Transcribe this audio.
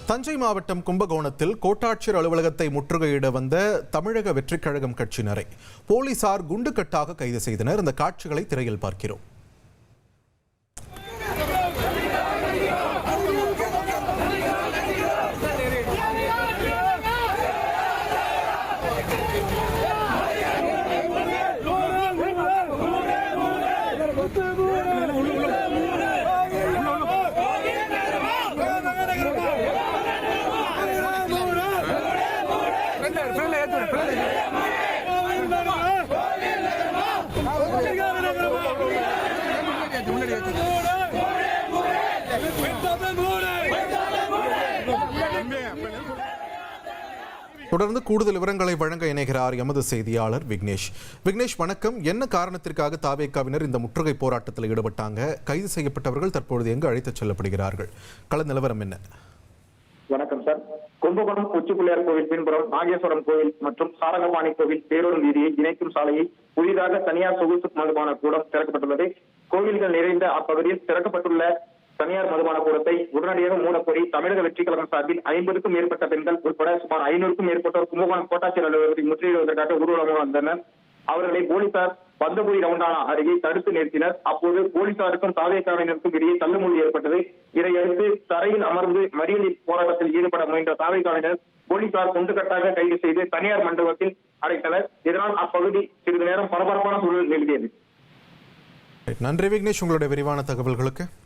தஞ்சை மாவட்டம் கும்பகோணத்தில் கோட்டாட்சியர் அலுவலகத்தை முற்றுகையிட வந்த தமிழக வெற்றிக் கழகம் கட்சியினரை போலீசார் குண்டுக்கட்டாக கைது செய்தனர். இந்த காட்சிகளை திரையில் பார்க்கிறோம். தொடர்ந்து கூடுதல் விவரங்களை வழங்க இணைகிறார் எமது செய்தியாளர் விக்னேஷ். வணக்கம். என்ன காரணத்திற்காக தாவேகாவினர் இந்த முற்றுகை போராட்டத்தில் ஈடுபட்டாங்க? கைது செய்யப்பட்டவர்கள் தற்பொழுது எங்கு அழைத்துச் செல்லப்படுகிறார்கள்? கள நிலவரம் என்ன? வணக்கம் சார். கும்பகோணம் உச்சிப்பிள்ளையார் கோவில் பின்புறம் நாகேஸ்வரம் கோவில் மற்றும் சாரங்கபாணி கோவில் பேரூர் வீதியை இணைக்கும் சாலையை புதிதாக தனியார் சொகுசு மதுபான கூடம் திறக்கப்பட்டுள்ளது. கோவில்கள் நிறைந்த அப்பகுதியில் திறக்கப்பட்டுள்ள தனியார் மதுபான கூடத்தை உடனடியாக மூடக்கோரி தமிழக வெற்றிக் கழகம் சார்பில் 50க்கும் மேற்பட்ட பெண்கள் உட்பட சுமார் 500க்கும் மேற்பட்டோர் கும்பகோணம் கோட்டாட்சியர் அலுவலகத்தை முற்றுகையிடுவதற்காக ஊர்வலமாக வந்தனர். அவர்களை போலீசார் பந்தபுரி ரவுண்டானா அருகே தடுத்து நிறுத்தினர். அப்போது போலீசாருக்கும் தாவேகாவினருக்கும் இடையே தள்ளுமுள்ளு ஏற்பட்டது. இதையடுத்து தரையில் அமர்ந்து மறியல் போராட்டத்தில் ஈடுபட முயன்ற தாவேகாவினர் போலீசார் குண்டுக்கட்டாக கைது செய்து தனியார் மண்டபத்தில் அடைத்தனர். இதனால் அப்பகுதி சிறிது நேரம் பரபரப்பான சூழல் நிலவியது. நன்றி விக்னேஷ், உங்களுடைய விரிவான தகவல்களுக்கு.